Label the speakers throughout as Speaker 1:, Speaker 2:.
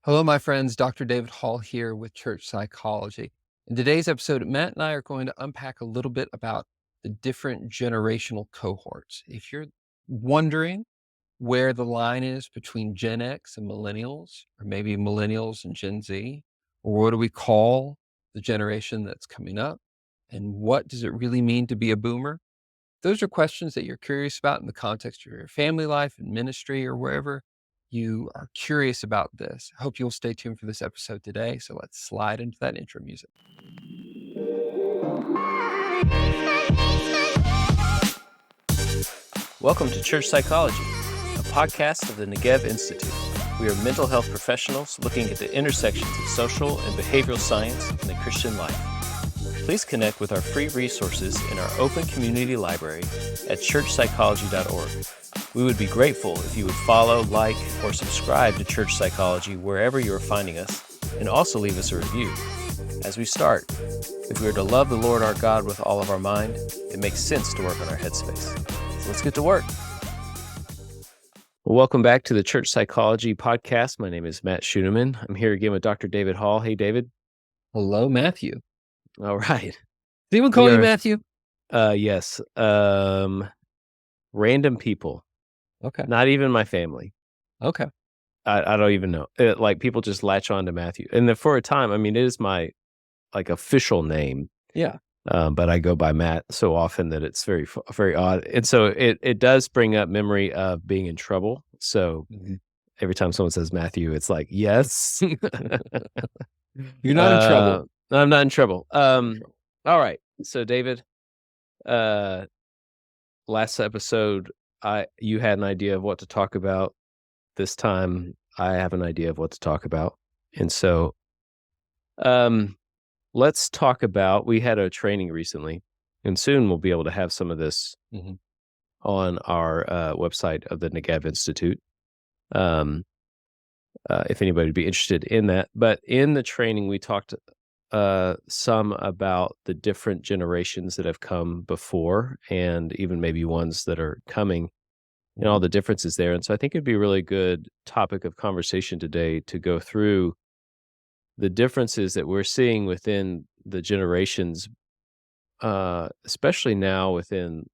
Speaker 1: Hello, my friends. Dr. David Hall here with Church Psychology. In today's episode, Matt and I are going to unpack a little bit about the different generational cohorts. If you're wondering where the line is between Gen X and millennials, or maybe millennials and Gen Z, or what do we call the generation that's coming up, and what does it really mean to be a boomer? Those are questions that you're curious about in the context of your family life and ministry or wherever you are curious about this. I hope you'll stay tuned for this episode today. So let's slide into that intro music.
Speaker 2: Welcome to Church Psychology, a podcast of the Negev Institute. We are mental health professionals looking at the intersections of social and behavioral science in the Christian life. Please connect with our free resources in our open community library at churchpsychology.org. We would be grateful if you would follow, like, or subscribe to Church Psychology wherever you are finding us, and also leave us a review. As we start, if we are to love the Lord our God with all of our mind, it makes sense to work on our headspace. So let's get to work. Well, welcome back to the Church Psychology podcast. My name is Matt Scheuneman. I'm here again with Dr. David Hall. Hey, David.
Speaker 1: Hello, Matthew.
Speaker 2: All right.
Speaker 1: Does anyone call you Matthew?
Speaker 2: Yes. Random people.
Speaker 1: Okay.
Speaker 2: Not even my family.
Speaker 1: Okay.
Speaker 2: I don't even know. Like people just latch on to Matthew. And for a time, I mean, it is my official name.
Speaker 1: Yeah.
Speaker 2: But I go by Matt so often that it's very, very odd. And so it does bring up memory of being in trouble. So every time someone says Matthew, it's like, yes.
Speaker 1: You're not in trouble.
Speaker 2: I'm not in trouble. All right. So David, last episode, you had an idea of what to talk about. This time, I have an idea of what to talk about. And so, let's talk about, we had a training recently, and soon we'll be able to have some of this on our website of the Negev Institute. If anybody would be interested in that. But in the training, we talked some about the different generations that have come before and even maybe ones that are coming and all the differences there. And so I think it'd be a really good topic of conversation today to go through the differences that we're seeing within the generations, especially now within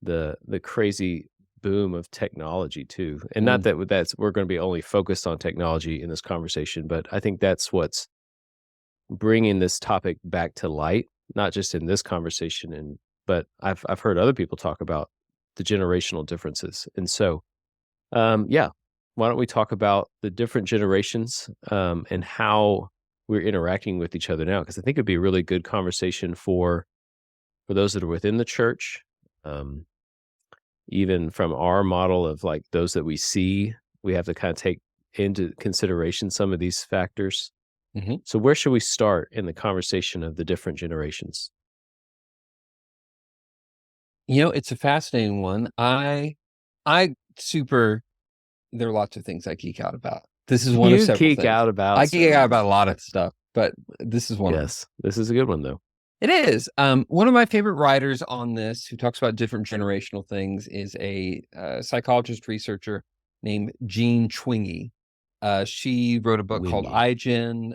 Speaker 2: the crazy boom of technology too. And not that we're going to be only focused on technology in this conversation, but I think that's what's bringing this topic back to light, not just in this conversation, but I've heard other people talk about the generational differences. And so, why don't we talk about the different generations and how we're interacting with each other now? Because I think it'd be a really good conversation for those that are within the church, even from our model of like those that we see, we have to kind of take into consideration some of these factors. So where should we start in the conversation of the different generations?
Speaker 1: You know, it's a fascinating one. There are lots of things I geek out about. This is one of several things. I geek out about a lot of stuff, but this is one.
Speaker 2: Yes, this is a good one though.
Speaker 1: It is. One of my favorite writers on this who talks about different generational things is a psychologist researcher named Jean Twenge. She wrote a book called IGen,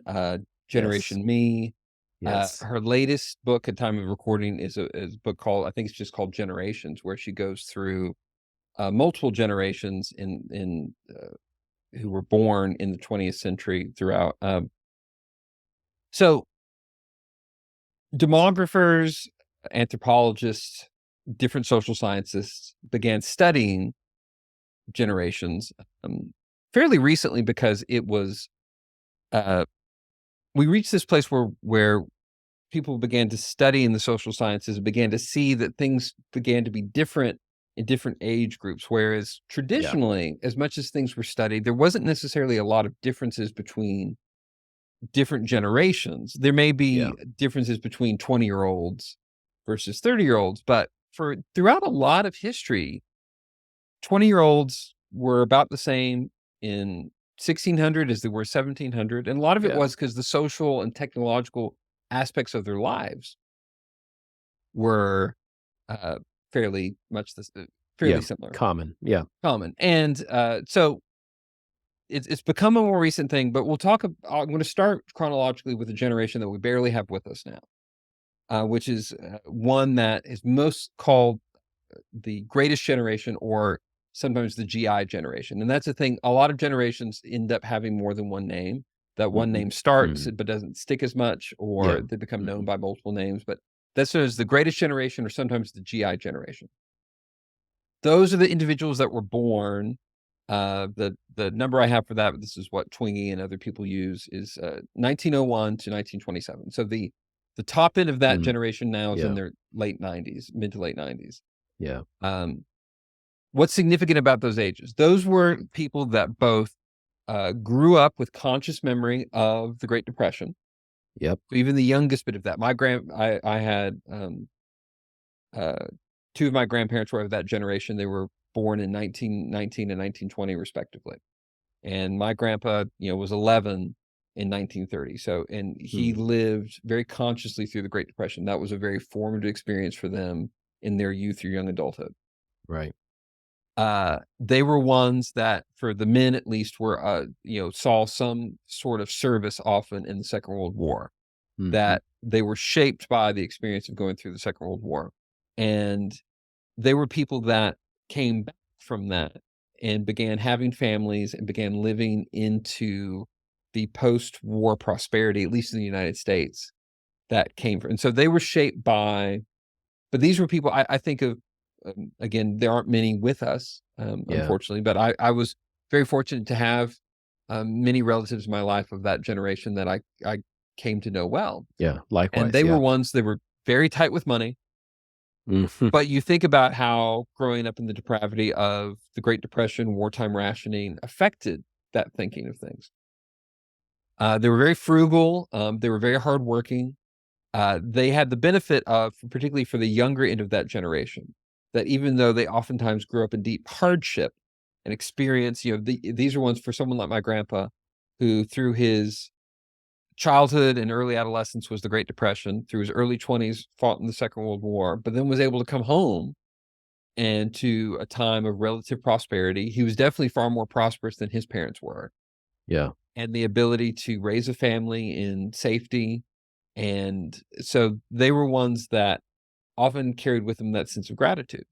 Speaker 1: Generation Me.
Speaker 2: Yes.
Speaker 1: Her latest book at time of recording is a book called, I think it's just called Generations, where she goes through multiple generations in who were born in the 20th century throughout. So demographers, anthropologists, different social scientists began studying generations fairly recently because it was we reached this place where people began to study in the social sciences and began to see that things began to be different in different age groups, whereas traditionally, as much as things were studied, there wasn't necessarily a lot of differences between different generations. There may be differences between 20-year-olds versus 30-year-olds, but throughout a lot of history, 20-year-olds were about the same in 1600 as they were 1700, and a lot of it was because the social and technological aspects of their lives were fairly similar.
Speaker 2: Common.
Speaker 1: And so it's become a more recent thing, but we'll talk. I'm going to start chronologically with a generation that we barely have with us now, which is one that is most called the greatest generation, or sometimes the GI generation. And that's the thing. A lot of generations end up having more than one name. That one
Speaker 2: Mhm.
Speaker 1: name starts,
Speaker 2: Mhm.
Speaker 1: but doesn't stick as much,
Speaker 2: Yeah.
Speaker 1: or they become known
Speaker 2: Mhm.
Speaker 1: by multiple names. But that's known as the greatest generation, or sometimes the GI generation. Those are the individuals that were born. The number I have for that, this is what Twenge and other people use, is 1901 to 1927. So the top end of that
Speaker 2: Mm.
Speaker 1: generation now is in
Speaker 2: Yeah.
Speaker 1: their late 90s, mid to late 90s.
Speaker 2: Yeah.
Speaker 1: Um, what's significant about those ages? Those were people that both grew up with conscious memory of the Great Depression.
Speaker 2: Yep.
Speaker 1: So even the youngest bit of that, I had uh, two of my grandparents were of that generation. They were born in 1919 and 1920, respectively. And my grandpa, was 11 in 1930. So, and he
Speaker 2: Mm.
Speaker 1: lived very consciously through the Great Depression. That was a very formative experience for them in their youth or young adulthood.
Speaker 2: Right.
Speaker 1: They were ones that, for the men at least, were, saw some sort of service often in the Second World War,
Speaker 2: Mhm.
Speaker 1: that they were shaped by the experience of going through the Second World War. And they were people that came back from that and began having families and began living into the post-war prosperity, at least in the United States, that came from. And so they were shaped by, but these were people I think of. Again, there aren't many with us,
Speaker 2: Yeah.
Speaker 1: unfortunately, but I was very fortunate to have many relatives in my life of that generation that I came to know well.
Speaker 2: Yeah.
Speaker 1: And
Speaker 2: Likewise.
Speaker 1: they were
Speaker 2: Yeah.
Speaker 1: ones that were very tight with money.
Speaker 2: Mhm.
Speaker 1: But you think about how growing up in the depravity of the Great Depression, wartime rationing affected that thinking of things. They were very frugal. They were very hardworking. They had the benefit of, particularly for the younger end of that generation, that even though they oftentimes grew up in deep hardship and experience, these are ones for someone like my grandpa, who through his childhood and early adolescence was the Great Depression, through his early 20s fought in the Second World War, but then was able to come home and to a time of relative prosperity. He was definitely far more prosperous than his parents were,
Speaker 2: Yeah.
Speaker 1: and the ability to raise a family in safety. And so they were ones that often carried with them that sense of gratitude.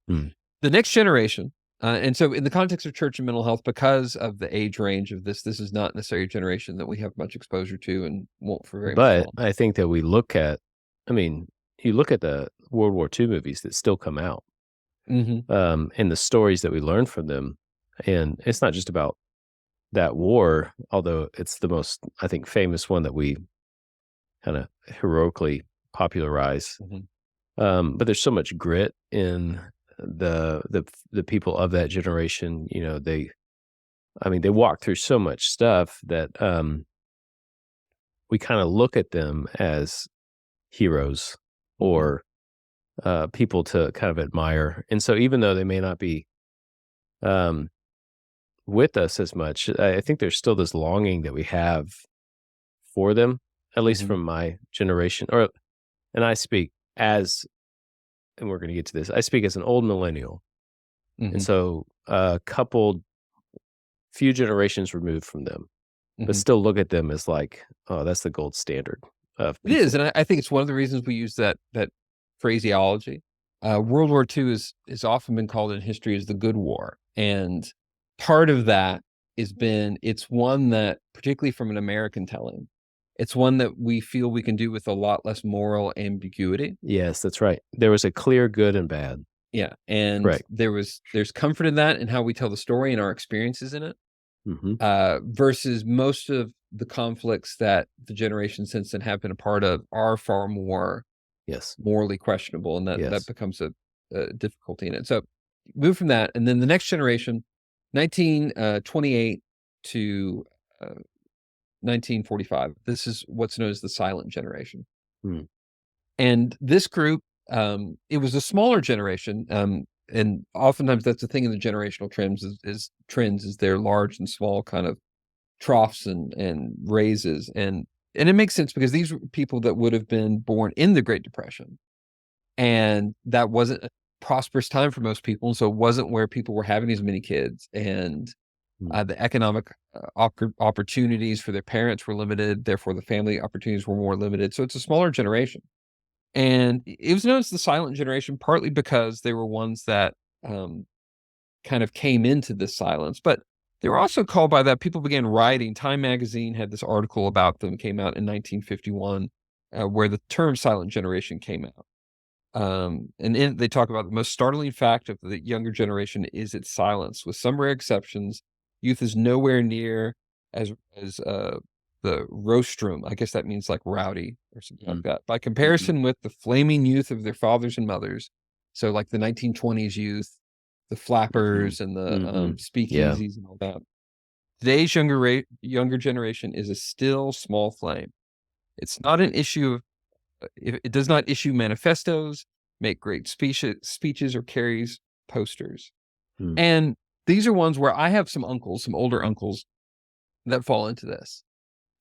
Speaker 2: Mm.
Speaker 1: The next generation, and so in the context of church and mental health, because of the age range of this is not necessarily a generation that we have much exposure to and won't for very much
Speaker 2: But
Speaker 1: longer.
Speaker 2: I think that I mean, you look at the World War II movies that still come out,
Speaker 1: Hmm.
Speaker 2: and the stories that we learn from them, and it's not just about that war, although it's the most, I think, famous one that we kinda heroically popularize.
Speaker 1: Hmm.
Speaker 2: But there's so much grit in the people of that generation, they walk through so much stuff that, we kinda look at them as heroes
Speaker 1: Hmm.
Speaker 2: or, people to kind of admire, and so even though they may not be, um, with us as much, I think there's still this longing that we have for them, at least
Speaker 1: Hmm.
Speaker 2: from my generation, and I speak as and we're gonna get to this, I speak as an old millennial, and
Speaker 1: Hmm.
Speaker 2: so, coupled few generations removed from them, but
Speaker 1: Hmm.
Speaker 2: still look at them as like, "Oh, that's the gold standard of
Speaker 1: It is,
Speaker 2: people."
Speaker 1: and I think it's one of the reasons we use that phraseology. World War II is often been called in history as the good war, and part of that has been, it's one that, particularly from an American telling, it's one that we feel we can do with a lot less moral ambiguity.
Speaker 2: Yes, that's right. There was a clear good and bad.
Speaker 1: Yeah, and
Speaker 2: Correct.
Speaker 1: there's comfort in that and how we tell the story and our experiences in it,
Speaker 2: Mhm.
Speaker 1: versus most of the conflicts that the generation since then have been a part of are far more
Speaker 2: Yes.
Speaker 1: morally questionable, and that
Speaker 2: Yes.
Speaker 1: becomes a difficulty in it. So move from that, and then the next generation, 1928 to 1945. This is what's known as the silent generation,
Speaker 2: Mm.
Speaker 1: and this group, it was a smaller generation, and oftentimes that's the thing in the generational trends is they're large and small kind of troughs and raises, and it makes sense because these were people that would have been born in the Great Depression. And that wasn't a prosperous time for most people, and so it wasn't where people were having as many kids, and
Speaker 2: Mm.
Speaker 1: The economic opportunities for their parents were limited. Therefore, the family opportunities were more limited. So it's a smaller generation. And it was known as the silent generation, partly because they were ones that um, kind of came into this silence. But they were also called by that. People began writing. Time magazine had this article about them, came out in 1951, where the term silent generation came out. And they talk about the most startling fact of the younger generation is its silence. With some rare exceptions, youth is nowhere near as the rostrum. I guess that means like rowdy or something like
Speaker 2: Mm.
Speaker 1: that. By
Speaker 2: Mhm.
Speaker 1: comparison with the flaming youth of their fathers and mothers, so like the 1920s youth, the
Speaker 2: Mhm.
Speaker 1: flappers and the
Speaker 2: Mhm. Yeah.
Speaker 1: speakeasies and all that. Today's younger generation is a still small flame. It's not an issue of it does not issue manifestos, make great speeches, or carries posters.
Speaker 2: Mm.
Speaker 1: And these are ones where I have some uncles, some older uncles that fall into this.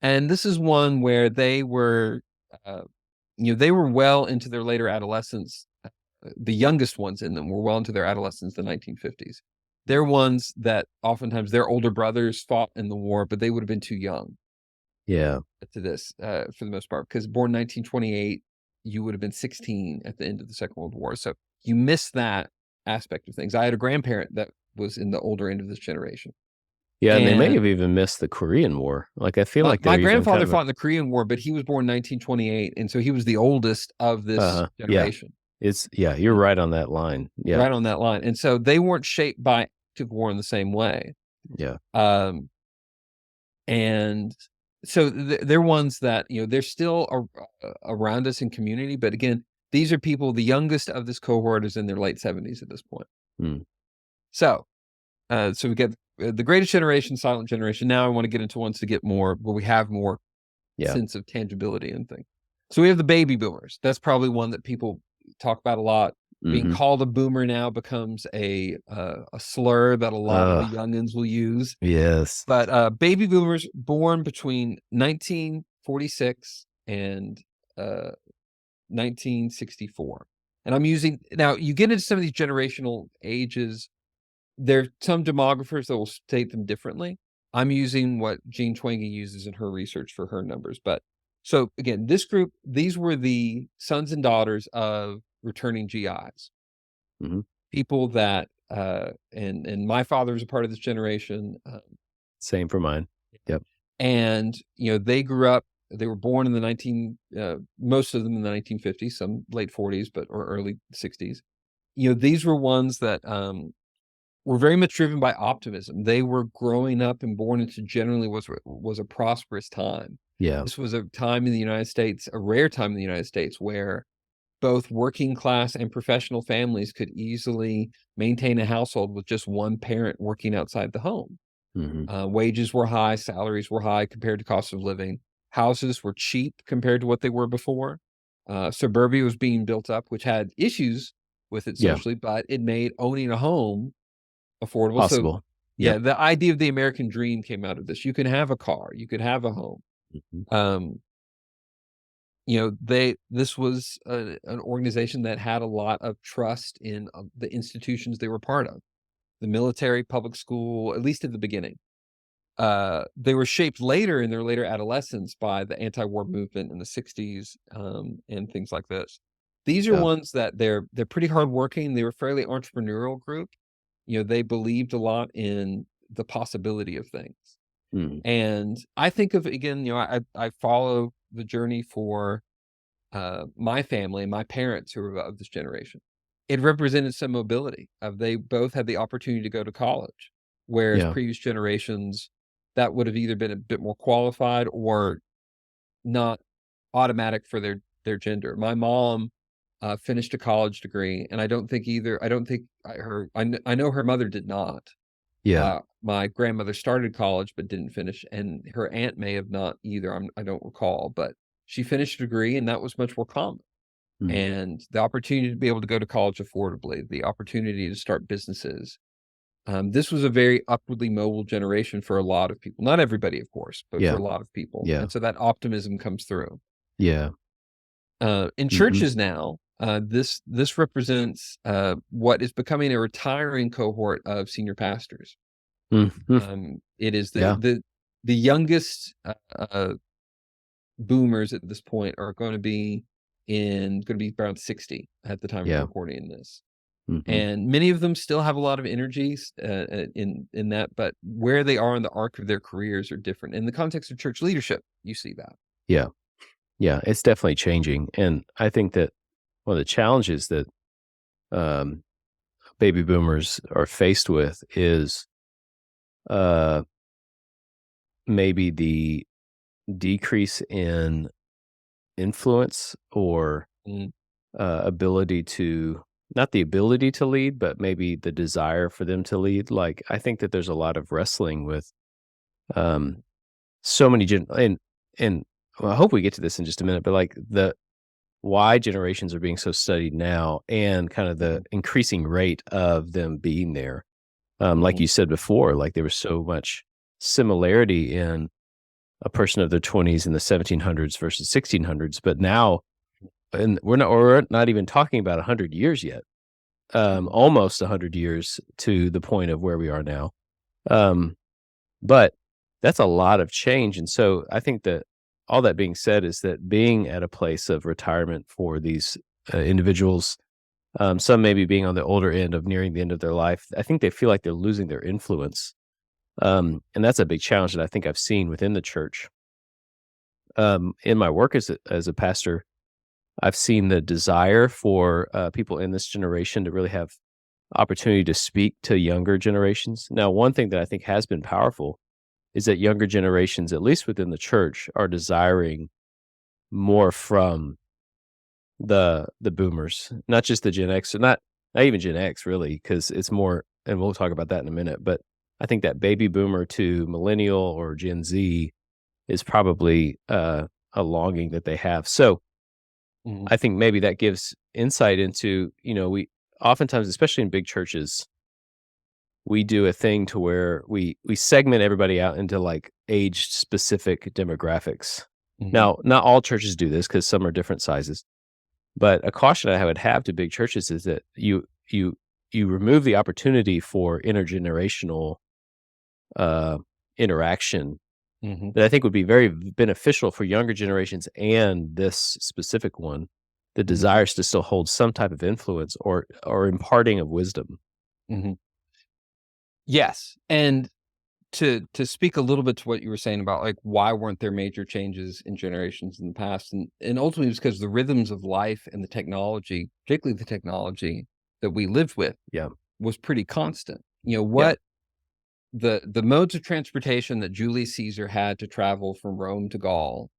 Speaker 1: And this is one where they were, uh, they were well into their later adolescence. The youngest ones in them were well into their adolescence, the 1950s. They're ones that oftentimes their older brothers fought in the war, but they would have been too young
Speaker 2: Yeah.
Speaker 1: to this for the most part, because born 1928, you would have been 16 at the end of the Second World War. So you miss that aspect of things. I had a grandparent that was in the older end of this generation.
Speaker 2: Yeah, and they may
Speaker 1: And
Speaker 2: have even missed the Korean War. Like, I feel
Speaker 1: my,
Speaker 2: like
Speaker 1: my
Speaker 2: they're even kind
Speaker 1: grandfather
Speaker 2: of a
Speaker 1: fought in the Korean War, but he was born 1928. And so he was the oldest of this
Speaker 2: yeah.
Speaker 1: generation,
Speaker 2: You're right on that line. Yeah.
Speaker 1: right on that line. And so they weren't shaped by active war in the same way.
Speaker 2: Yeah.
Speaker 1: Um, and so they're ones that they're still around us in community, but again, these are people. The youngest of this cohort is in their late 70s at this point.
Speaker 2: Mm.
Speaker 1: So we get the greatest generation, silent generation. Now I want to get into ones to get more where we have more
Speaker 2: Yeah.
Speaker 1: sense of tangibility and things. So we have the baby boomers. That's probably one that people talk about a lot. Being
Speaker 2: Mhm.
Speaker 1: called a boomer now becomes a slur that a lot of the
Speaker 2: Ugh.
Speaker 1: youngins will use.
Speaker 2: Yes.
Speaker 1: But baby boomers born between 1946 and 1964. And I'm using now, you get into some of these generational ages, there are some demographers that will state them differently. I'm using what Jean Twenge uses in her research for her numbers. But so again, this group, these were the sons and daughters of returning GIs,
Speaker 2: Mhm.
Speaker 1: people that, and my father was a part of this generation.
Speaker 2: Same for mine. Yep.
Speaker 1: And, they grew up, they were born in most of them in the 1950s, some late 40s, or early 60s. These were ones that were very much driven by optimism. They were growing up and born into generally was a prosperous time.
Speaker 2: Yeah.
Speaker 1: This was a time in the United States, a rare time in the United States, where both working class and professional families could easily maintain a household with just one parent working outside the home.
Speaker 2: Mhm.
Speaker 1: Wages were high, salaries were high compared to cost of living. Houses were cheap compared to what they were before. Suburbia was being built up, which had issues with it
Speaker 2: Yeah.
Speaker 1: socially, but it made owning a home affordable. So,
Speaker 2: Possible.
Speaker 1: yeah,
Speaker 2: Yep.
Speaker 1: the idea of the American dream came out of this. You can have a car, you could have a home.
Speaker 2: Mhm.
Speaker 1: Um, this was an organization that had a lot of trust in the institutions they were part of, the military, public school, at least at the beginning. They were shaped later in their later adolescence by the anti-war movement in the 60s, and things like this. These are
Speaker 2: Yeah.
Speaker 1: ones that they're pretty hardworking. They were a fairly entrepreneurial group. They believed a lot in the possibility of things.
Speaker 2: Mhm.
Speaker 1: And I think of, again, I follow the journey for my family and my parents who are of this generation. It represented some mobility. They both had the opportunity to go to college, whereas
Speaker 2: Yeah.
Speaker 1: previous generations that would have either been a bit more qualified or not automatic for their gender. My mom finished a college degree, and I don't think either. I don't think I know her mother did not.
Speaker 2: Yeah.
Speaker 1: My grandmother started college but didn't finish, and her aunt may have not either. I don't recall, but she finished a degree, and that was much more common.
Speaker 2: Mhm.
Speaker 1: And the opportunity to be able to go to college affordably, the opportunity to start businesses. This was a very upwardly mobile generation for a lot of people. Not everybody, of course, but for
Speaker 2: Yeah.
Speaker 1: a lot of people.
Speaker 2: Yeah.
Speaker 1: And so that optimism comes through.
Speaker 2: Yeah.
Speaker 1: In
Speaker 2: Mhm.
Speaker 1: churches now, this represents what is becoming a retiring cohort of senior pastors.
Speaker 2: Mhm.
Speaker 1: It is
Speaker 2: Yeah.
Speaker 1: the youngest boomers at this point are going to be around 60 at the time of
Speaker 2: Yeah.
Speaker 1: recording this.
Speaker 2: Mhm.
Speaker 1: And many of them still have a lot of energies in that, but where they are in the arc of their careers are different. In the context of church leadership, you see that.
Speaker 2: Yeah. Yeah, it's definitely changing, and I think that one of the challenges that, um, baby boomers are faced with is, uh, maybe the decrease in influence or,
Speaker 1: Mm,
Speaker 2: ability to not the ability to lead, but maybe the desire for them to lead. Like, I think that there's a lot of wrestling with, um, so many and well, I hope we get to this in just a minute, but, like, the why generations are being so studied now and kind of the
Speaker 1: mhm,
Speaker 2: increasing rate of them being there. Like
Speaker 1: mhm,
Speaker 2: you said before, like, there was so much similarity in a person of their 20s in the 1700s versus 1600s, but now and we're not even talking about 100 years yet,
Speaker 1: mhm,
Speaker 2: almost 100 years to the point of where we are now. Um, but that's a lot of change, and so I think that all that being said is that being at a place of retirement for these, individuals, some maybe being on the older end of nearing the end of their life, I think they feel like they're losing their influence, and that's a big challenge that I think I've seen within the church. In my work as a pastor, I've seen the desire for, people in this generation to really have opportunity to speak to younger generations. Now, one thing that I think has been powerful is that younger generations, at least within the church, are desiring more from the boomers, not just the Gen X, not even Gen X really, because it's more, and we'll talk about that in a minute. But I think that baby boomer to millennial or Gen Z is probably a longing that they have. So
Speaker 1: mhm,
Speaker 2: I think maybe that gives insight into, we oftentimes, especially in big churches, we do a thing to where we segment everybody out into like age specific demographics.
Speaker 1: mhm,
Speaker 2: Now, not all churches do this because some are different sizes. But a caution I would have to big churches is that you remove the opportunity for intergenerational uh, interaction
Speaker 1: mhm,
Speaker 2: that I think would be very beneficial for younger generations and this specific one. The
Speaker 1: mhm,
Speaker 2: desires to still hold some type of influence or imparting of wisdom.
Speaker 1: mhm. Yes, and to speak a little bit to what you were saying about, like, why weren't there major changes in generations in the past, and ultimately it's because the rhythms of life and the technology, particularly the technology that we lived with,
Speaker 2: Yeah,
Speaker 1: was pretty constant.
Speaker 2: yeah,
Speaker 1: What the modes of transportation that Julius Caesar had to travel from Rome to Gaul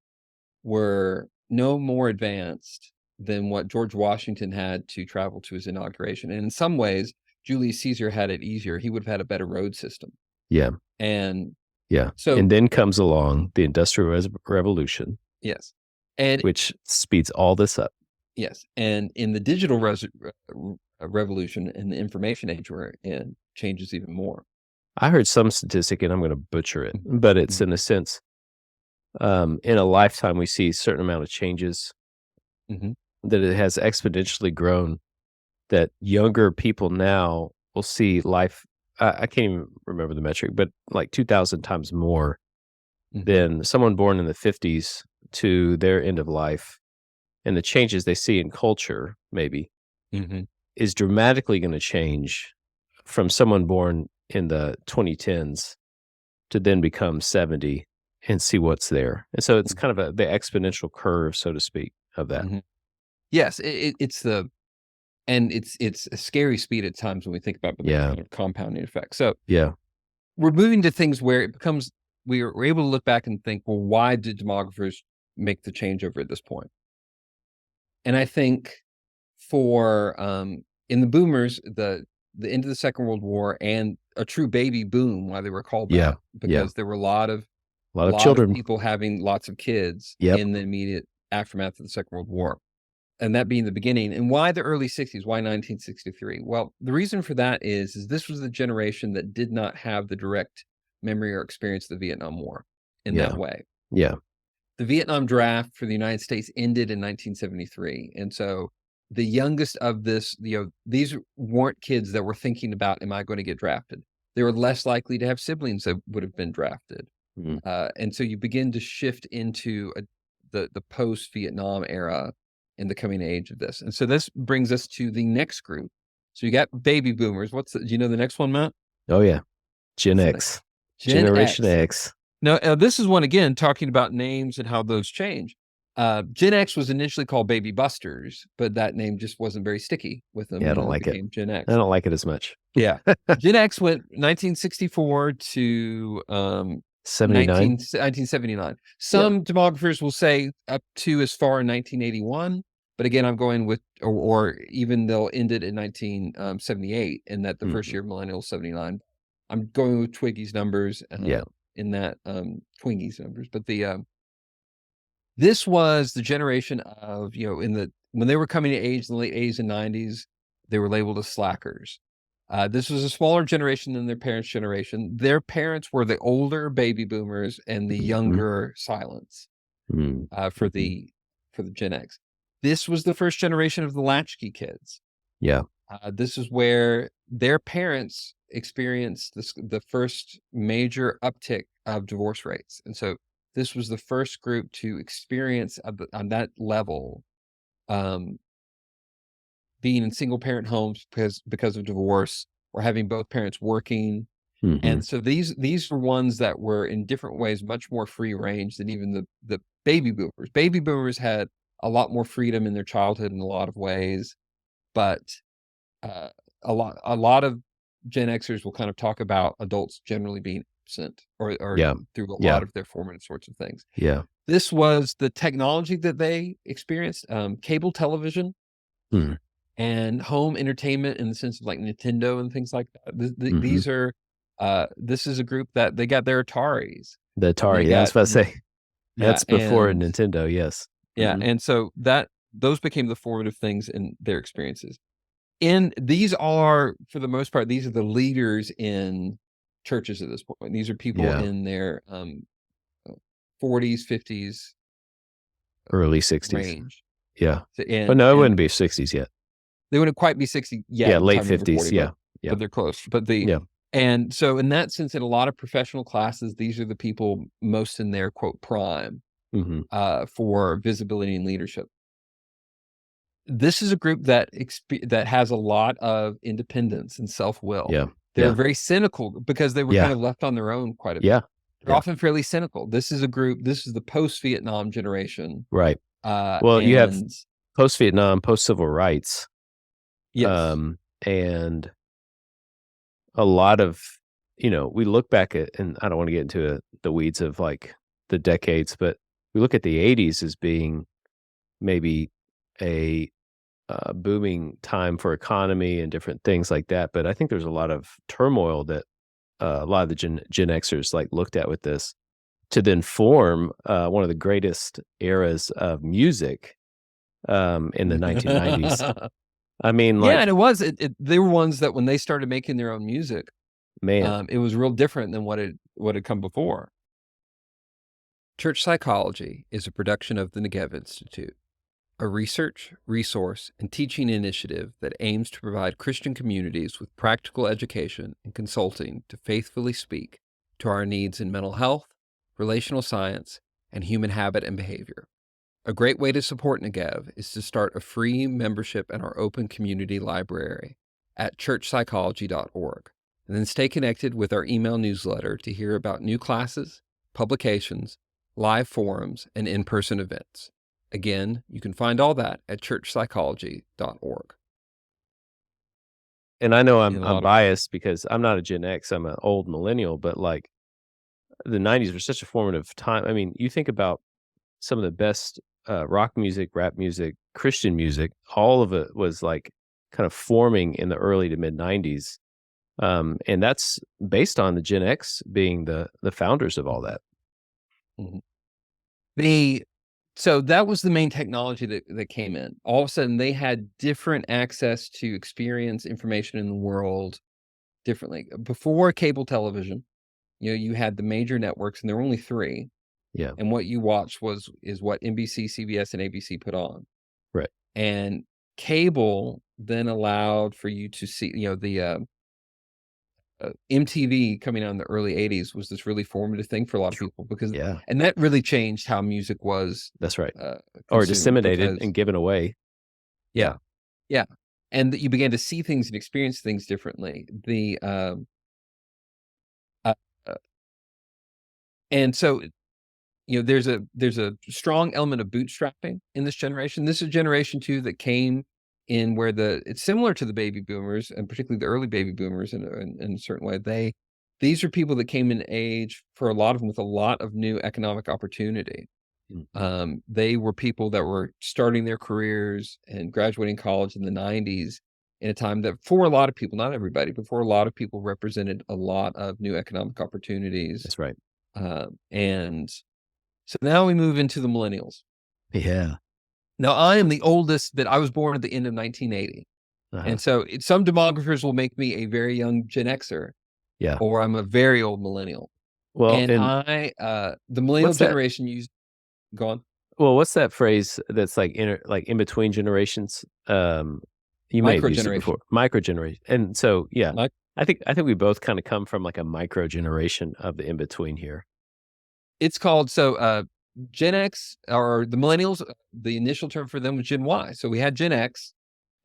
Speaker 1: were no more advanced than what George Washington had to travel to his inauguration, and in some ways, Julius Caesar had it easier. He would have had a better road system,
Speaker 2: yeah,
Speaker 1: and
Speaker 2: yeah.
Speaker 1: so
Speaker 2: And then comes along the Industrial Revolution,
Speaker 1: yes. And
Speaker 2: which speeds all this up.
Speaker 1: yes, and in the digital revolution and the information age we're in, changes even more.
Speaker 2: I heard some statistic, and I'm going to butcher it,
Speaker 1: Mhm,
Speaker 2: but it's
Speaker 1: mhm,
Speaker 2: in a sense, in a lifetime, we see a certain amount of changes
Speaker 1: mhm,
Speaker 2: that it has exponentially grown. That younger people now will see life. I can't even remember the metric, but like 2,000 times more
Speaker 1: mhm,
Speaker 2: than someone born in the 50s to their end of life, and the changes they see in culture maybe
Speaker 1: mhm,
Speaker 2: is dramatically going to change from someone born in the 2010s to then become 70 and see what's there. And so it's
Speaker 1: mhm,
Speaker 2: kind of the exponential curve, so to speak, of that.
Speaker 1: mhm. Yes, it's the and it's a scary speed at times when we think about the
Speaker 2: Yeah.
Speaker 1: kind of compounding effect. So,
Speaker 2: Yeah.
Speaker 1: we're moving to things where it becomes we're able to look back and think, "Well, why did demographers make the changeover at this point?" And I think for, in the boomers, the end of the Second World War and a true baby boom, why they were called
Speaker 2: Yeah.
Speaker 1: that,
Speaker 2: Yeah.
Speaker 1: because there were
Speaker 2: A lot of
Speaker 1: lot of
Speaker 2: children.
Speaker 1: people having lots of kids
Speaker 2: Yep.
Speaker 1: in the immediate aftermath of the Second World War, and that being the beginning. And why the early '60s? Why 1963? Well, the reason for that is this was the generation that did not have the direct memory or experience of the Vietnam War in that
Speaker 2: Yeah.
Speaker 1: way.
Speaker 2: Yeah.
Speaker 1: The Vietnam draft for the United States ended in 1973, and so the youngest of this, these weren't kids that were thinking about, "Am I gonna get drafted?" they were less likely to have siblings that would have been drafted.
Speaker 2: Mm.
Speaker 1: And so you begin to shift into the post-Vietnam era in the coming age of this. And so this brings us to the next group. So you got baby boomers. Do you know the next one, Matt?
Speaker 2: Oh yeah, Gen
Speaker 1: What's the next?
Speaker 2: X,
Speaker 1: Gen
Speaker 2: Generation
Speaker 1: X.
Speaker 2: X.
Speaker 1: Now, this is one, again, talking about names and how those change. Gen X was initially called Baby Busters, but that name just wasn't very sticky with them,
Speaker 2: Yeah, I
Speaker 1: and
Speaker 2: don't
Speaker 1: then it
Speaker 2: like it.
Speaker 1: became Gen
Speaker 2: I
Speaker 1: X.
Speaker 2: don't like it as much.
Speaker 1: Yeah. Gen X went 1964 to
Speaker 2: 79.
Speaker 1: 1979.
Speaker 2: Yep.
Speaker 1: Some demographers will say up to as far in 1981, but again, I'm going with, or even they'll end it in 1978, and that the first
Speaker 2: Mhm.
Speaker 1: year of millennial 79. I'm going with Twiggy's numbers
Speaker 2: Yeah.
Speaker 1: in that Twingies numbers, but this was the generation of, when they were coming to age in the late 80s and 90s, they were labeled as slackers. This was a smaller generation than their parents' generation. Their parents were the older baby boomers and the
Speaker 2: Mhm.
Speaker 1: younger silents
Speaker 2: Mm.
Speaker 1: for
Speaker 2: Mhm.
Speaker 1: the Gen X. This was the first generation of the latchkey kids.
Speaker 2: Yeah.
Speaker 1: This is where their parents experienced the first major uptick of divorce rates. And so this was the first group to experience on that level, um, being in single parent homes because of divorce, or having both parents working.
Speaker 2: Mhm.
Speaker 1: And so these were ones that were in different ways much more free range than even the baby boomers. Baby boomers had a lot more freedom in their childhood in a lot of ways, but uh, a lot of Gen Xers will kind of talk about adults generally being absent, or
Speaker 2: Yeah.
Speaker 1: through a
Speaker 2: Yeah.
Speaker 1: lot of their formative sorts of things.
Speaker 2: Yeah.
Speaker 1: This was the technology that they experienced, cable television
Speaker 2: Mm.
Speaker 1: and home entertainment in the sense of like Nintendo and things like that.
Speaker 2: Mhm.
Speaker 1: These are, this is a group that they got their Ataris,
Speaker 2: The
Speaker 1: and they
Speaker 2: Atari. Yeah, I was
Speaker 1: got,
Speaker 2: about to say
Speaker 1: yeah,
Speaker 2: that's before
Speaker 1: and
Speaker 2: Nintendo. Yes.
Speaker 1: yeah,
Speaker 2: Mhm.
Speaker 1: and so those became the formative things in their experiences. And these are, for the most part, these are the leaders in churches at this point. These are people
Speaker 2: Yeah.
Speaker 1: in their 40s, 50s
Speaker 2: Early 60s.
Speaker 1: range.
Speaker 2: Yeah.
Speaker 1: So,
Speaker 2: Oh
Speaker 1: and
Speaker 2: no, it wouldn't
Speaker 1: and
Speaker 2: be 60s yet.
Speaker 1: they wouldn't quite be 60 yet
Speaker 2: Yeah,
Speaker 1: at the
Speaker 2: late
Speaker 1: time they were
Speaker 2: 50s.
Speaker 1: 40,
Speaker 2: Yeah. Yeah.
Speaker 1: but they're close.
Speaker 2: Yeah.
Speaker 1: And so in that sense, in a lot of professional classes, these are the people most in their quote prime
Speaker 2: Mhm.
Speaker 1: for visibility and leadership. This is a group that has a lot of independence and self-will.
Speaker 2: Yeah.
Speaker 1: They're
Speaker 2: Yeah.
Speaker 1: very cynical because they were kind
Speaker 2: Yeah.
Speaker 1: of left on their own quite a bit.
Speaker 2: Yeah.
Speaker 1: They're
Speaker 2: Yeah.
Speaker 1: often fairly cynical. This is the post-Vietnam generation.
Speaker 2: Right. Well, you have
Speaker 1: And
Speaker 2: post-Vietnam, post-civil rights,
Speaker 1: yes.
Speaker 2: and a lot of, we look back at, and I don't want to get into the weeds of like the decades, but we look at the 80s as being maybe a booming time for economy and different things like that. But I think there's a lot of turmoil that a lot of the Gen Xers like looked at with this to then form one of the greatest eras of music in the 1990s. I mean,
Speaker 1: Yeah, and
Speaker 2: like,
Speaker 1: it was they were ones that when they started making their own music,
Speaker 2: man,
Speaker 1: it was real different than what had come before. Church Psychology is a production of the Negev Institute, a research, resource, and teaching initiative that aims to provide Christian communities with practical education and consulting to faithfully speak to our needs in mental health, relational science, and human habit and behavior. A great way to support Negev is to start a free membership in our open community library at churchpsychology.org, and then stay connected with our email newsletter to hear about new classes, publications, live forums, and in-person events. Again, you can find all that at churchpsychology.org.
Speaker 2: and I know
Speaker 1: In a
Speaker 2: I'm
Speaker 1: lot of
Speaker 2: biased because I'm not a Gen X, I'm an old millennial, but like the 90s were such a formative time. I mean, you think about some of the best rock music, rap music, Christian music, all of it was like kind of forming in the early to mid 90s. And that's based on the Gen X being the founders of all that.
Speaker 1: Mhm. The So that was the main technology that came in. All of a sudden, they had different access to experience information in the world differently. Before cable television, you had the major networks, and there were only 3,
Speaker 2: Yeah.
Speaker 1: and what you watched is what NBC, CBS, and ABC put on.
Speaker 2: Right.
Speaker 1: And cable then allowed for you to see, MTV coming out in the early 80s was this really formative thing for a lot of people because
Speaker 2: Yeah,
Speaker 1: and that really changed how music was
Speaker 2: that's right. Or
Speaker 1: consumed
Speaker 2: disseminated
Speaker 1: because
Speaker 2: and given away.
Speaker 1: yeah,
Speaker 2: Yeah.
Speaker 1: yeah, and that you began to see things and experience things differently. Uh, uh, and so there's a strong element of bootstrapping in this generation. This is a generation too that came in where it's similar to the baby boomers and particularly the early baby boomers in a certain way. These are people that came in age for a lot of them with a lot of new economic opportunity.
Speaker 2: Mhm.
Speaker 1: They were people that were starting their careers and graduating college in the 90s in a time that for a lot of people, not everybody, but for a lot of people represented a lot of new economic opportunities.
Speaker 2: That's right.
Speaker 1: And so now we move into the millennials.
Speaker 2: Yeah.
Speaker 1: Now I am the oldest that I was born at the end of 1980.
Speaker 2: Uh-huh.
Speaker 1: And so some demographers will make me a very young Gen Xer
Speaker 2: Yeah.
Speaker 1: or I'm a very old millennial.
Speaker 2: Well,
Speaker 1: And
Speaker 2: and
Speaker 1: the millennial
Speaker 2: what's that
Speaker 1: generation used, go on,
Speaker 2: what's that phrase that's like in between generations? You may have
Speaker 1: micro
Speaker 2: used it
Speaker 1: generation.
Speaker 2: before. Micro generation. And so, yeah,
Speaker 1: Like
Speaker 2: I think we both kinda come from like a micro generation of the in between here.
Speaker 1: it's called Gen X or the millennials, the initial term for them was Gen Y. So we had Gen X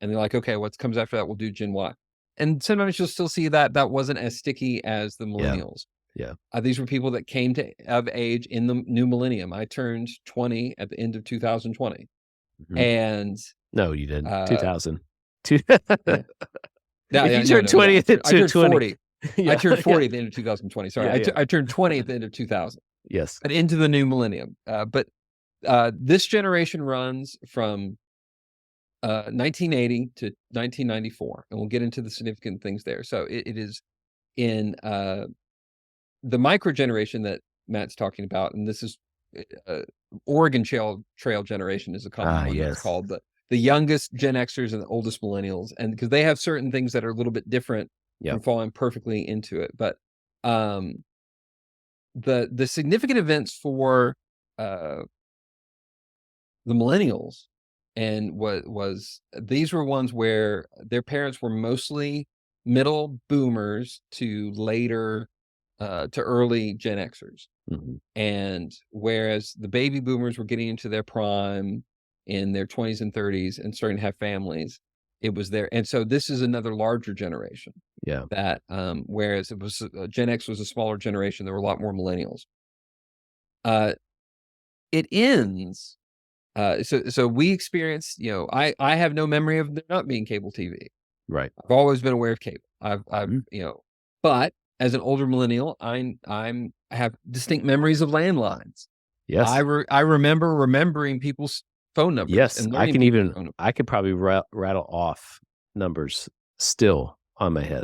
Speaker 1: and they're like, okay, what comes after that? We'll do Gen Y. And sometimes you'll still see that wasn't as sticky as the
Speaker 2: Yeah.
Speaker 1: millennials.
Speaker 2: Yeah.
Speaker 1: These were people that came of age in the new millennium. I turned 20 at the end of 2020.
Speaker 2: Mhm.
Speaker 1: And
Speaker 2: No, you didn't.
Speaker 1: uh
Speaker 2: 2000. Two
Speaker 1: yeah. Yeah,
Speaker 2: If
Speaker 1: yeah,
Speaker 2: you turned
Speaker 1: no.
Speaker 2: 20
Speaker 1: I
Speaker 2: to
Speaker 1: turned
Speaker 2: 20.
Speaker 1: 40. I
Speaker 2: Yeah,
Speaker 1: turned
Speaker 2: yeah,
Speaker 1: 40 at the end of 2020. Sorry.
Speaker 2: yeah, yeah.
Speaker 1: I turned 20 at the end of 2000,
Speaker 2: Yes.
Speaker 1: but into the new millennium. But this generation runs from 1980 to 1994, and we'll get into the significant things there. So it is in the micro generation that Matt's talking about, and this is uh, Oregon Trail generation is a common
Speaker 2: Ah,
Speaker 1: one that's
Speaker 2: yes.
Speaker 1: called the youngest Gen Xers and the oldest millennials, and because they have certain things that are a little bit different from
Speaker 2: Yep.
Speaker 1: falling perfectly into it. But um, the significant events for uh, the millennials and what was these were ones where their parents were mostly middle boomers to later to early Gen Xers.
Speaker 2: Mhm.
Speaker 1: And whereas the baby boomers were getting into their prime in their 20s and 30s and starting to have families, it was there. And so this is another larger generation
Speaker 2: Yeah.
Speaker 1: that whereas it was Gen X was a smaller generation, there were a lot more millennials. Uh, it ends so we experienced, I have no memory of there not being cable TV.
Speaker 2: Right.
Speaker 1: I've always been aware of cable. I've
Speaker 2: Mhm.
Speaker 1: but as an older millennial, I have distinct memories of landlines.
Speaker 2: Yes.
Speaker 1: I remember remembering people's phone numbers
Speaker 2: Yes,
Speaker 1: and learning people's phone numbers.
Speaker 2: I could probably rattle off numbers still on my head,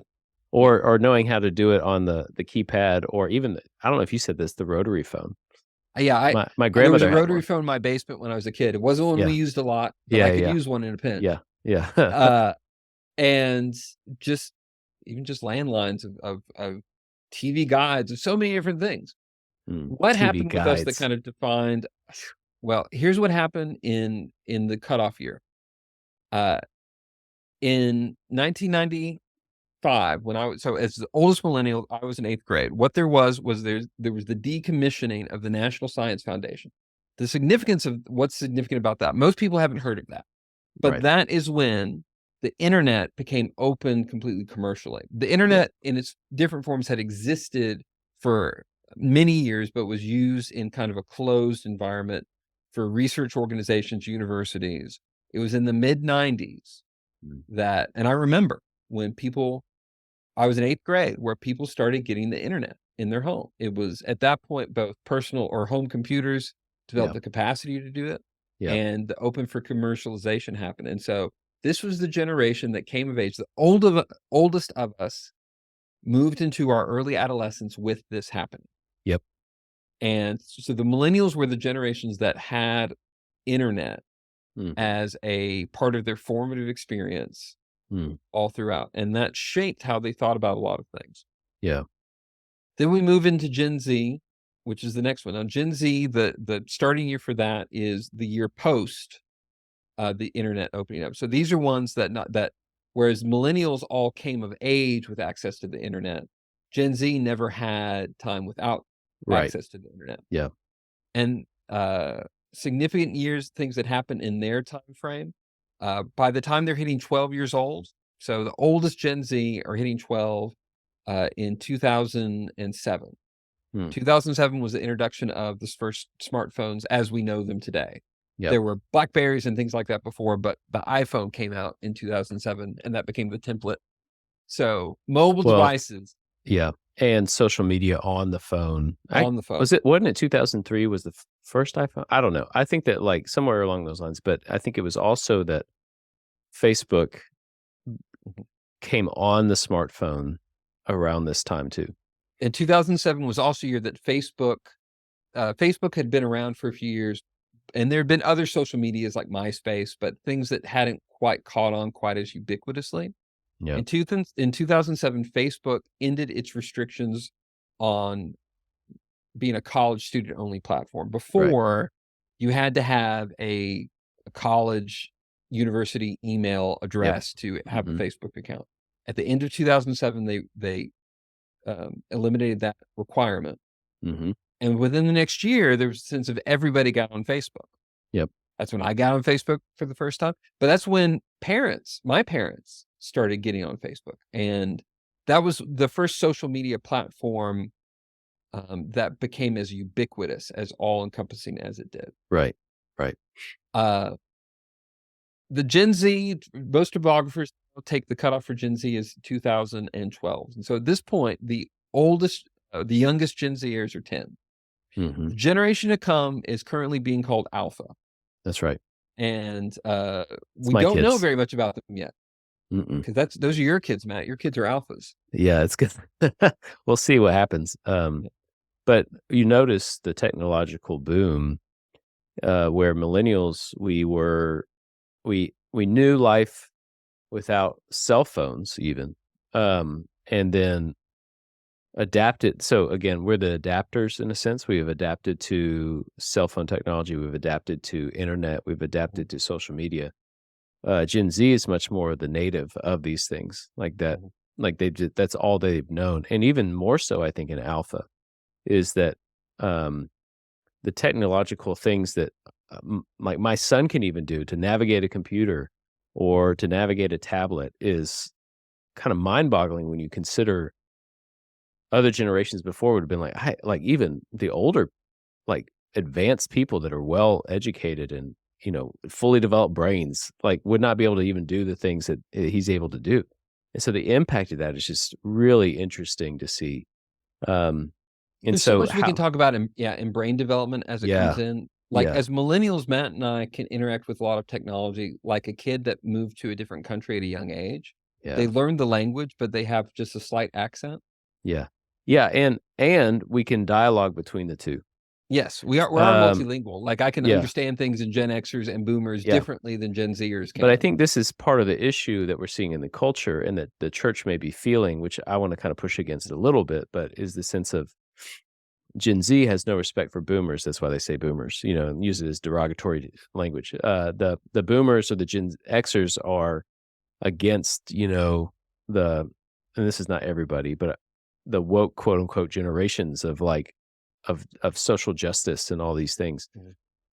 Speaker 1: Yeah.
Speaker 2: or knowing how to do it on the keypad, or even I don't know if you said this, the rotary phone.
Speaker 1: Yeah,
Speaker 2: My
Speaker 1: there was a
Speaker 2: grandmother had
Speaker 1: rotary
Speaker 2: one.
Speaker 1: phone in my basement when I was a kid. It wasn't one we
Speaker 2: Yeah.
Speaker 1: used a lot, but
Speaker 2: Yeah,
Speaker 1: I could
Speaker 2: yeah,
Speaker 1: use one in a pinch.
Speaker 2: yeah, yeah.
Speaker 1: Uh, and just even just landlines of TV guides of so many different things. What
Speaker 2: TV
Speaker 1: happened with us that
Speaker 2: guides.
Speaker 1: kind of defined well, here's what happened in the cutoff year. Uh, in 1995, when I was so as the oldest millennial, I was in 8th grade. What there was the decommissioning of the National Science Foundation. The significance of what's significant about that, most people haven't heard of that, but
Speaker 2: Right.
Speaker 1: that is when the internet became open completely commercially. The
Speaker 2: Yep.
Speaker 1: internet in its different forms had existed for many years, but was used in kind of a closed environment for research organizations, universities. It was in the mid 90s
Speaker 2: Mm.
Speaker 1: and I remember when I was in 8th grade where people started getting the internet in their home. It was at that point, both personal or home computers developed
Speaker 2: Yep.
Speaker 1: the capacity to do it
Speaker 2: Yep.
Speaker 1: and the open for commercialization happened. And so this was the generation that came of age. Oldest of us moved into our early adolescence with this happening.
Speaker 2: Yep.
Speaker 1: And so the millennials were the generations that had internet
Speaker 2: Mhm.
Speaker 1: as a part of their formative experience
Speaker 2: Mm.
Speaker 1: all throughout. And that shaped how they thought about a lot of things.
Speaker 2: Yeah.
Speaker 1: Then we move into Gen Z, which is the next one. Now, Gen Z, the starting year for that is the year post the internet opening up. So these are ones that whereas millennials all came of age with access to the internet, Gen Z never had time without
Speaker 2: Right.
Speaker 1: access to the internet.
Speaker 2: Yeah.
Speaker 1: And significant years, things that happen in their time frame, by the time they're hitting 12 years old, so the oldest Gen Z are hitting 12 in 2007.
Speaker 2: Hmm.
Speaker 1: 2007 was the introduction of the first smartphones as we know them today.
Speaker 2: Yep.
Speaker 1: There were Blackberries and things like that before, but the iPhone came out in 2007, and that became the template. So mobile
Speaker 2: Well,
Speaker 1: devices
Speaker 2: yeah, and social media on the phone.
Speaker 1: on the phone.
Speaker 2: Wasn't it 2003 was the first iPhone? I don't know. I think that, like, somewhere along those lines, but I think it was also that Facebook
Speaker 1: Mhm.
Speaker 2: came on the smartphone around this time too.
Speaker 1: And 2007 was also a year that Facebook had been around for a few years, and there had been other social medias like MySpace, but things that hadn't quite caught on quite as ubiquitously.
Speaker 2: Yep.
Speaker 1: In 2007, Facebook ended its restrictions on being a college student only platform.
Speaker 2: Right.
Speaker 1: Before, you had to have a college university email
Speaker 2: Yep.
Speaker 1: address to have a
Speaker 2: Mhm.
Speaker 1: Facebook account. At the end of 2007, they eliminated that requirement.
Speaker 2: Mhm.
Speaker 1: And within the next year, there was a sense of everybody got on Facebook.
Speaker 2: Yep.
Speaker 1: That's when I got on Facebook for the first time. But that's when my parents started getting on Facebook. And that was the first social media platform that became as ubiquitous, as all encompassing as it did.
Speaker 2: Right. Right.
Speaker 1: Uh, the Gen Z, most demographers take the cutoff for Gen Z is 2012. And so at this point, the youngest Gen Zers are 10.
Speaker 2: Mhm.
Speaker 1: The generation to come is currently being called Alpha.
Speaker 2: That's right.
Speaker 1: And
Speaker 2: It's
Speaker 1: we
Speaker 2: my
Speaker 1: don't know
Speaker 2: kids.
Speaker 1: very much about them yet
Speaker 2: Mm-mm.
Speaker 1: because those are your kids, Matt. Your kids are alphas.
Speaker 2: Yeah, it's good. We'll see what happens.
Speaker 1: Yeah.
Speaker 2: But you notice the technological boom, where millennials, we knew life without cell phones even, and then adapted. So again, we're the adapters in a sense. We have adapted to cell phone technology. We've adapted to internet. We've
Speaker 1: Mhm,
Speaker 2: adapted to social media. Gen Z is much more the native of these things like that.
Speaker 1: mhm.
Speaker 2: Like that's all they've known. And even more so, I think in alpha is that, um, the technological things that, like my son can even do to navigate a computer or to navigate a tablet is kind of mind-boggling when you consider other generations before would have been like, like even the older, like advanced people that are well educated and fully developed brains, like would not be able to even do the things that he's able to do. And so the impact of that is just really interesting to see. Um, and
Speaker 1: There's so
Speaker 2: so
Speaker 1: much we can
Speaker 2: how,
Speaker 1: talk about in brain development as it comes
Speaker 2: yeah,
Speaker 1: in. Like
Speaker 2: yeah,
Speaker 1: as millennials, Matt and I can interact with a lot of technology like a kid that moved to a different country at a young age. They
Speaker 2: yeah.
Speaker 1: learn the language, but they have just a slight accent.
Speaker 2: Yeah. Yeah, and we can dialogue between the 2.
Speaker 1: Yes, we are
Speaker 2: Um,
Speaker 1: multilingual. Like I can
Speaker 2: yeah,
Speaker 1: understand things in Gen Xers and Boomers
Speaker 2: yeah.
Speaker 1: differently than Gen Zers
Speaker 2: But I
Speaker 1: can.
Speaker 2: think this is part of the issue that we're seeing in the culture and that the church may be feeling, which I wanna kinda push against it a little bit, but is the sense of Gen Z has no respect for boomers. That's why they say boomers, and use it as derogatory language. The boomers or the Gen Xers are against, the and this is not everybody, but the woke quote unquote generations of like of social justice and all these things.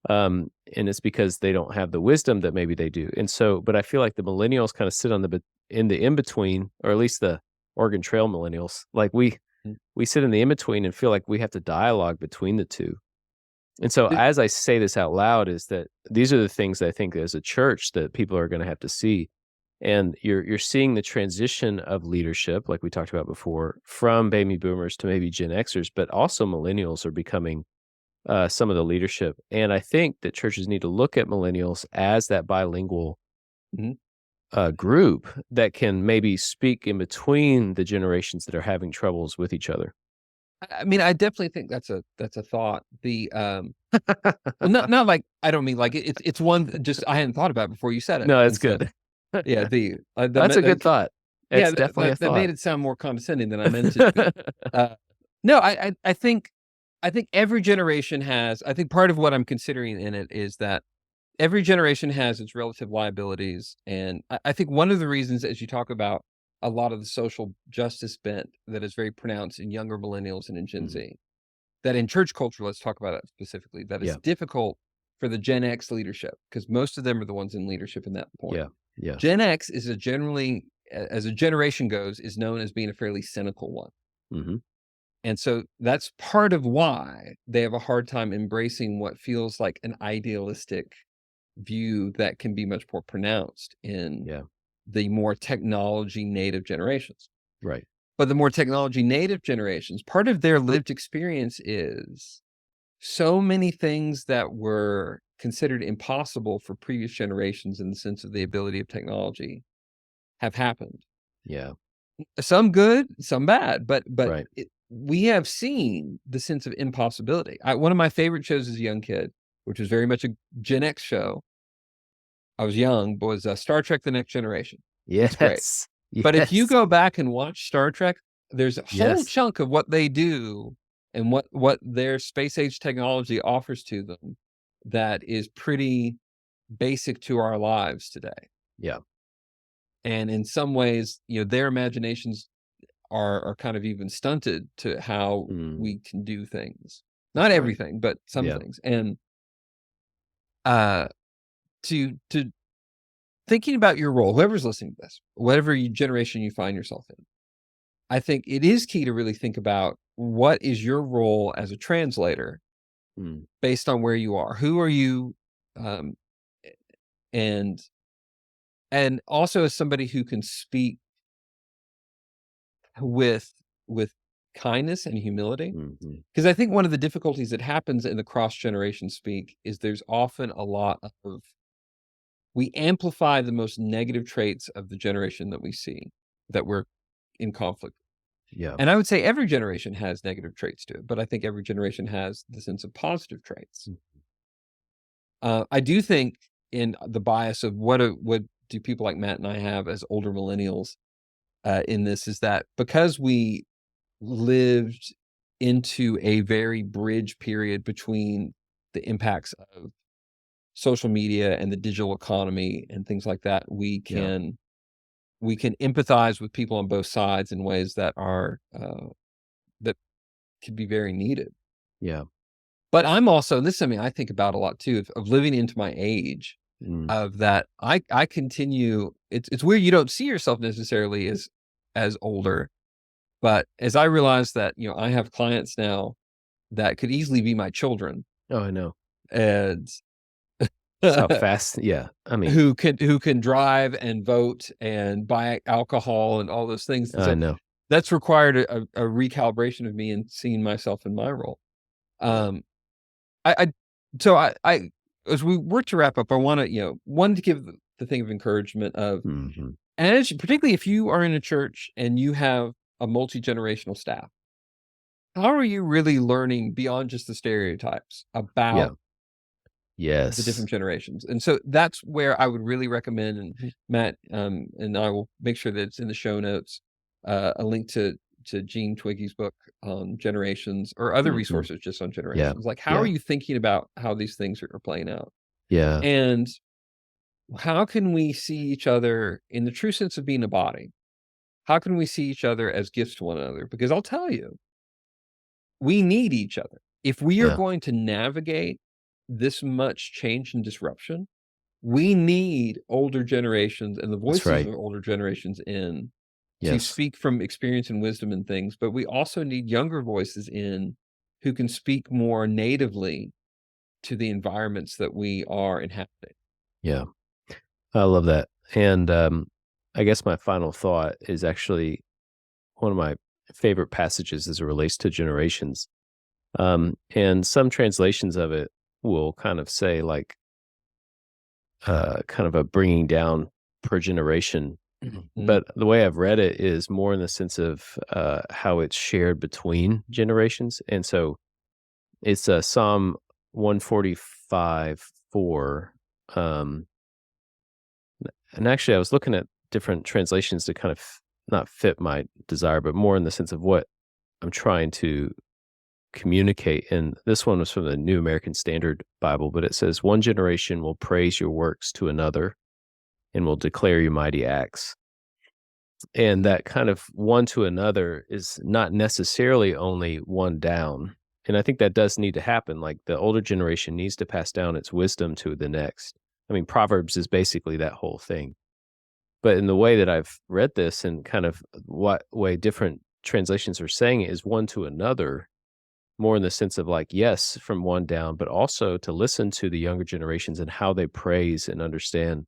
Speaker 1: Mhm.
Speaker 2: And it's because they don't have the wisdom that maybe they do. And so, but I feel like the millennials kind of sit on in the in between, or at least the Oregon Trail millennials. Like
Speaker 1: Mm.
Speaker 2: we sit in the in between and feel like we have to dialogue between the two. And so,
Speaker 1: Th-
Speaker 2: as I say this out loud, is that these are the things I think as a church that people are going to have to see. And you're seeing the transition of leadership, like we talked about before, from baby boomers to maybe Gen Xers, but also millennials are becoming some of the leadership. And I think that churches need to look at millennials as that bilingual
Speaker 1: mhm.
Speaker 2: group that can maybe speak in between the generations that are having troubles with each other.
Speaker 1: I mean, I definitely think that's a thought. Well, not like I don't mean like it's one that just I hadn't thought about before you said it,
Speaker 2: No,
Speaker 1: and
Speaker 2: it's
Speaker 1: so
Speaker 2: good.
Speaker 1: yeah,
Speaker 2: That's a good thought.
Speaker 1: yeah,
Speaker 2: It's definitely a
Speaker 1: that made
Speaker 2: thought.
Speaker 1: it sound more condescending than I meant it to be. No, I think every generation has. I think part of what I'm considering in it is that every generation has its relative liabilities, and I think one of the reasons, as you talk about a lot of the social justice bent that is very pronounced in younger millennials and in Gen
Speaker 2: Mm.
Speaker 1: Z. That in church culture, let's talk about it specifically, that is
Speaker 2: Yeah.
Speaker 1: difficult for the Gen X leadership because most of them are the ones in leadership in that point.
Speaker 2: Yeah. Yeah.
Speaker 1: Gen X is as a generation goes, is known as being a fairly cynical one.
Speaker 2: Mhm.
Speaker 1: And so that's part of why they have a hard time embracing what feels like an idealistic view that can be much more pronounced in
Speaker 2: Yeah.
Speaker 1: the more technology native generations.
Speaker 2: Right.
Speaker 1: But the more technology native generations, part of their lived experience is so many things that were considered impossible for previous generations in the sense of the ability of technology have happened.
Speaker 2: Yeah.
Speaker 1: Some good, some bad, but
Speaker 2: Right.
Speaker 1: we have seen the sense of impossibility. One of my favorite shows as a young kid, which was very much a Gen X show, I was young, was Star Trek: The Next Generation. It's great.
Speaker 2: Yes.
Speaker 1: But if you
Speaker 2: Yes.
Speaker 1: go back and watch Star Trek, there's a whole
Speaker 2: Yes.
Speaker 1: chunk of what they do and what their space age technology offers to them that is pretty basic to our lives today.
Speaker 2: Yeah.
Speaker 1: And in some ways, their imaginations are kind of even stunted to how
Speaker 2: Mm.
Speaker 1: we can do things. Not
Speaker 2: Right.
Speaker 1: everything, but some
Speaker 2: Yeah.
Speaker 1: things. And uh to thinking about your role, whoever's listening to this, whatever generation you find yourself in, I think it is key to really think about what is your role as a translator
Speaker 2: Mm.
Speaker 1: based on where you are. Who are you? Um, and also as somebody who can speak with with kindness and humility.
Speaker 2: Mhm.
Speaker 1: Because I think one of the difficulties that happens in the cross generation speak is there's often a lot of we amplify the most negative traits of the generation that we see that we're in conflict.
Speaker 2: Yeah.
Speaker 1: And I would say every generation has negative traits to it, but I think every generation has the sense of positive traits.
Speaker 2: Mm.
Speaker 1: I do think in the bias of what do people like Matt and I have as older millennials in this is that because we lived into a very bridge period between the impacts of social media and the digital economy and things like that,
Speaker 2: Yeah.
Speaker 1: we can empathize with people on both sides in ways that are that can be very needed.
Speaker 2: Yeah.
Speaker 1: But I'm also, and this is something I think about a lot too, of living into my age,
Speaker 2: Mm.
Speaker 1: of that I continue. It's weird you don't see yourself necessarily as older, but as I realize that I have clients now that could easily be my children,
Speaker 2: Oh, I know.
Speaker 1: and
Speaker 2: That's how fast. Yeah. I mean,
Speaker 1: who can drive and vote and buy alcohol and all those things, and
Speaker 2: I
Speaker 1: so
Speaker 2: know.
Speaker 1: that's required a recalibration of me and seeing myself in my role.
Speaker 2: Yeah.
Speaker 1: Um, I so I as we work to wrap up, I want to one to give the thing of encouragement of,
Speaker 2: Mhm.
Speaker 1: and particularly if you are in a church and you have a multi-generational staff, how are you really learning beyond just the stereotypes
Speaker 2: Yeah.
Speaker 1: about the
Speaker 2: Yes.
Speaker 1: different generations? And so that's where I would really recommend, and
Speaker 2: Mhm.
Speaker 1: Matt, and I will make sure that it's in the show notes, a link to Jean Twiggy's book on generations or other
Speaker 2: Mhm.
Speaker 1: resources just on
Speaker 2: Yeah.
Speaker 1: generations. Like, how are
Speaker 2: Yeah.
Speaker 1: you thinking about how these things are playing out?
Speaker 2: Yeah.
Speaker 1: And how can we see each other in the true sense of being a body? How can we see each other as gifts to one another? Because I'll tell you, we need each other. If we are
Speaker 2: Yeah.
Speaker 1: going to navigate this much change and disruption, we need older generations and the
Speaker 2: That's
Speaker 1: voices
Speaker 2: right.
Speaker 1: of older generations in to
Speaker 2: Yes.
Speaker 1: speak from experience and wisdom and things, but we also need younger voices in who can speak more natively to the environments that we are inhabiting.
Speaker 2: Yeah. I love that. And, I guess my final thought is actually one of my favorite passages as it relates to generations. And some translations of it will kind of say like, kind of a bringing down per generation. Mhm.
Speaker 1: Mm,
Speaker 2: But the way I've read it is more in the sense of how it's shared between generations. And so it's Psalm 145:4. Um, and actually, I was looking at different translations to kind of not fit my desire, but more in the sense of what I'm trying to communicate. And this one was from the New American Standard Bible, but it says, "One generation will praise your works to another and will declare your mighty acts." And that kind of one to another is not necessarily only one down. And I think that does need to happen. Like the older generation needs to pass down its wisdom to the next. I mean, Proverbs is basically that whole thing. But in the way that I've read this and kind of what way different translations are saying it is one to another, more in the sense of like, yes, from one down, but also to listen to the younger generations and how they praise and understand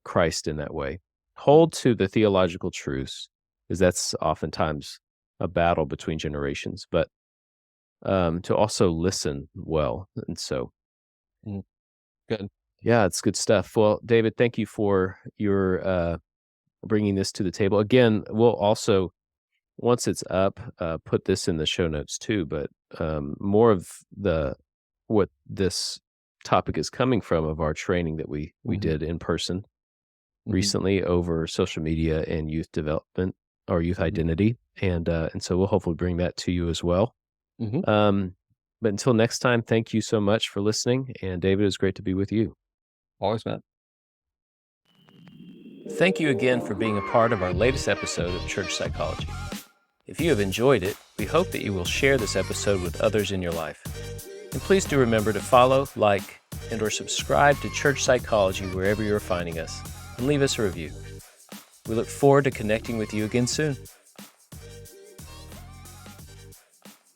Speaker 2: Christ in that way. Hold to the theological truths, because that's oftentimes a battle between generations, but to also listen well. And so,
Speaker 1: Mm, good.
Speaker 2: yeah, it's good stuff. Well, David, thank you for your bringing this to the table. Again, we'll also, once it's up, put this in the show notes too, but more of what this topic is coming from of our training that we
Speaker 1: Mhm,
Speaker 2: did in person
Speaker 1: mhm,
Speaker 2: recently over social media and youth development or youth
Speaker 1: mhm,
Speaker 2: identity, and so we'll hopefully bring that to you as well.
Speaker 1: mhm.
Speaker 2: Um, but until next time, thank you so much for listening, and David, it's great to be with you.
Speaker 1: Always, Matt.
Speaker 2: Thank you again for being a part of our latest episode of Church Psychology. If you have enjoyed it, we hope that you will share this episode with others in your life. And please do remember to follow, like, and or subscribe to Church Psychology wherever you're finding us, and leave us a review. We look forward to connecting with you again soon.